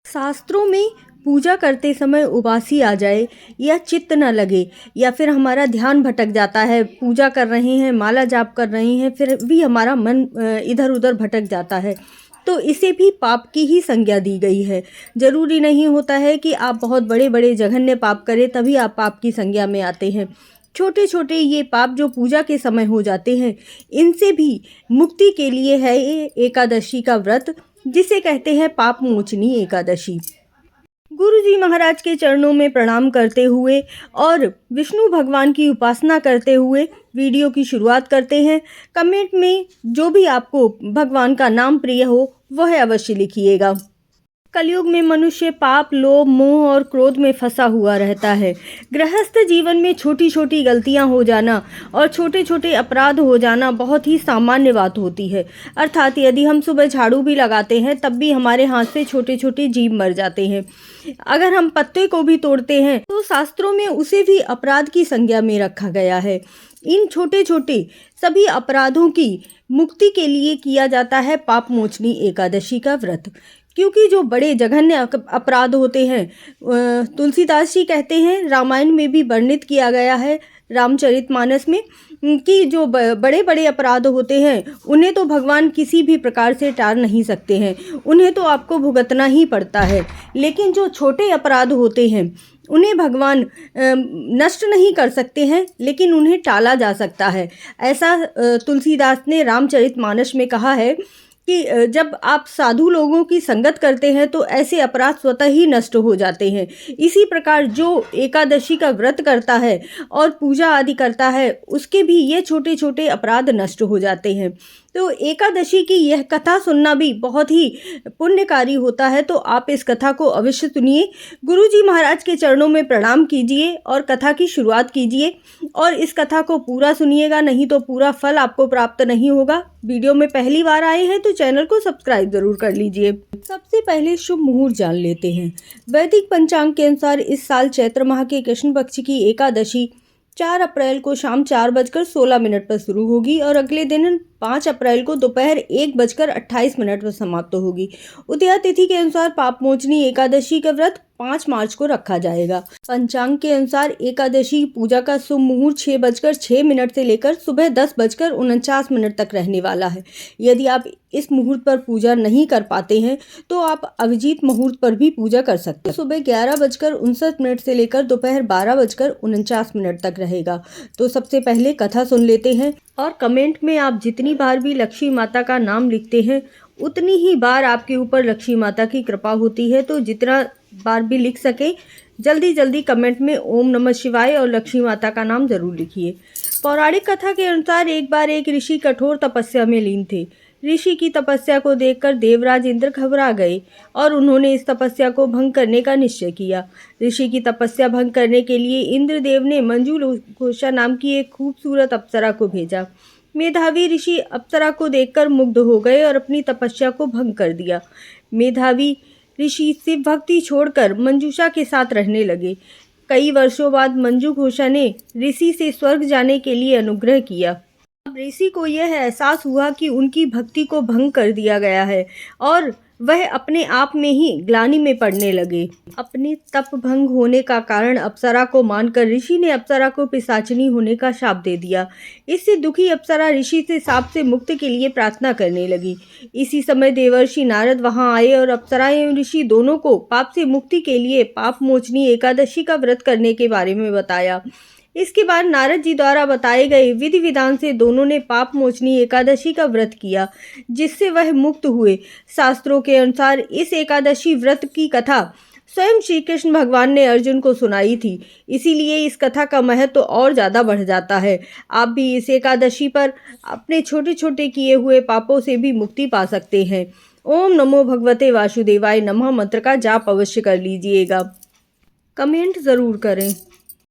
शास्त्रों में पूजा करते समय उबासी आ जाए या चित्त न लगे या फिर हमारा ध्यान भटक जाता है, पूजा कर रहे हैं, माला जाप कर रहे हैं, फिर भी हमारा मन इधर उधर भटक जाता है, तो इसे भी पाप की ही संज्ञा दी गई है। ज़रूरी नहीं होता है कि आप बहुत बड़े बड़े जघन्य पाप करें तभी आप पाप की संज्ञा में आते हैं। छोटे छोटे ये पाप जो पूजा के समय हो जाते हैं, इनसे भी मुक्ति के लिए है ये एकादशी का व्रत, जिसे कहते हैं पाप मोचनी एकादशी। गुरु जी महाराज के चरणों में प्रणाम करते हुए और विष्णु भगवान की उपासना करते हुए वीडियो की शुरुआत करते हैं। कमेंट में जो भी आपको भगवान का नाम प्रिय हो वह अवश्य लिखिएगा। कलयुग में मनुष्य पाप, लोभ, मोह और क्रोध में फंसा हुआ रहता है। गृहस्थ जीवन में छोटी छोटी गलतियां हो जाना और छोटे छोटे अपराध हो जाना बहुत ही सामान्य बात होती है। अर्थात यदि हम सुबह झाड़ू भी लगाते हैं तब भी हमारे हाथ से छोटे छोटे जीव मर जाते हैं। अगर हम पत्ते को भी तोड़ते हैं तो शास्त्रों में उसे भी अपराध की संज्ञा में रखा गया है। इन छोटे छोटे सभी अपराधों की मुक्ति के लिए किया जाता है पाप मोचनी एकादशी का व्रत। क्योंकि जो बड़े जघन्य अपराध होते हैं, तुलसीदास जी कहते हैं, रामायण में भी वर्णित किया गया है रामचरितमानस में, कि जो बड़े बड़े अपराध होते हैं उन्हें तो भगवान किसी भी प्रकार से टाल नहीं सकते हैं, उन्हें तो आपको भुगतना ही पड़ता है। लेकिन जो छोटे अपराध होते हैं उन्हें भगवान नष्ट नहीं कर सकते हैं, लेकिन उन्हें टाला जा सकता है। ऐसा तुलसीदास ने रामचरितमानस में कहा है कि जब आप साधु लोगों की संगत करते हैं तो ऐसे अपराध स्वतः ही नष्ट हो जाते हैं। इसी प्रकार जो एकादशी का व्रत करता है और पूजा आदि करता है उसके भी ये छोटे छोटे अपराध नष्ट हो जाते हैं। तो एकादशी की यह कथा सुनना भी बहुत ही पुण्यकारी होता है, तो आप इस कथा को अवश्य सुनिए। गुरु जी महाराज के चरणों में प्रणाम कीजिए और कथा की शुरुआत कीजिए और इस कथा को पूरा सुनिएगा, नहीं तो पूरा फल आपको प्राप्त नहीं होगा। वीडियो में पहली बार आए हैं तो चैनल को सब्सक्राइब जरूर कर लीजिए। सबसे पहले शुभ मुहूर्त जान लेते हैं। वैदिक पंचांग के अनुसार इस साल चैत्र माह के कृष्ण पक्ष की एकादशी 4 अप्रैल को शाम 4:16 पर शुरू होगी और अगले दिन 5 अप्रैल को दोपहर 1:28 पर समाप्त होगी। उदया तिथि के अनुसार पापमोचनी एकादशी का व्रत 5 मार्च को रखा जाएगा। पंचांग के अनुसार एकादशी पूजा का शुभ मुहूर्त 6:06 से लेकर सुबह 10:49 तक रहने वाला है। यदि आप इस मुहूर्त पर पूजा नहीं कर पाते हैं तो आप अभिजीत मुहूर्त पर भी पूजा कर सकते हैं। सुबह 11:59 से लेकर दोपहर 12:49 तक रहेगा। तो सबसे पहले कथा सुन लेते हैं और कमेंट में आप जितनी बार भी लक्ष्मी माता का नाम लिखते हैं उतनी ही बार आपके ऊपर लक्ष्मी माता की कृपा होती है। तो जितना बार भी लिख सके जल्दी जल्दी कमेंट में ओम नमः शिवाय और लक्ष्मी माता का नाम जरूर लिखिए। पौराणिक कथा के अनुसार एक बार एक ऋषि कठोर तपस्या में लीन थे। ऋषि की तपस्या को देखकर देवराज इंद्र घबरा गए और उन्होंने इस तपस्या को भंग करने का निश्चय किया। ऋषि की तपस्या भंग करने के लिए इंद्रदेव ने मंजुषा नाम की एक खूबसूरत अप्सरा को भेजा। मेधावी ऋषि अप्सरा को देखकर मुग्ध हो गए और अपनी तपस्या को भंग कर दिया। मेधावी ऋषि शिव भक्ति छोड़कर मंजूषा के साथ रहने लगे। कई वर्षों बाद मंजुषा ने ऋषि से स्वर्ग जाने के लिए अनुग्रह किया। अब ऋषि को यह एहसास हुआ कि उनकी भक्ति को भंग कर दिया गया है और वह अपने आप में ही ग्लानि में पड़ने लगे। अपने तप भंग होने का कारण अप्सरा को मानकर ऋषि ने अप्सरा को पिशाचिनी होने का शाप दे दिया। इससे दुखी अप्सरा ऋषि से शाप से मुक्ति के लिए प्रार्थना करने लगी। इसी समय देवर्षि नारद वहां आए और अप्सरा एवं ऋषि दोनों को पाप से मुक्ति के लिए पाप मोचनी एकादशी का व्रत करने के बारे में बताया। इसके बाद नारद जी द्वारा बताए गए विधि विधान से दोनों ने पाप मोचनी एकादशी का व्रत किया, जिससे वह मुक्त हुए। शास्त्रों के अनुसार इस एकादशी व्रत की कथा स्वयं श्री कृष्ण भगवान ने अर्जुन को सुनाई थी, इसीलिए इस कथा का महत्व और ज़्यादा बढ़ जाता है। आप भी इस एकादशी पर अपने छोटे छोटे किए हुए पापों से भी मुक्ति पा सकते हैं। ओम नमो भगवते वासुदेवाय नमः मंत्र का जाप अवश्य कर लीजिएगा। कमेंट ज़रूर करें।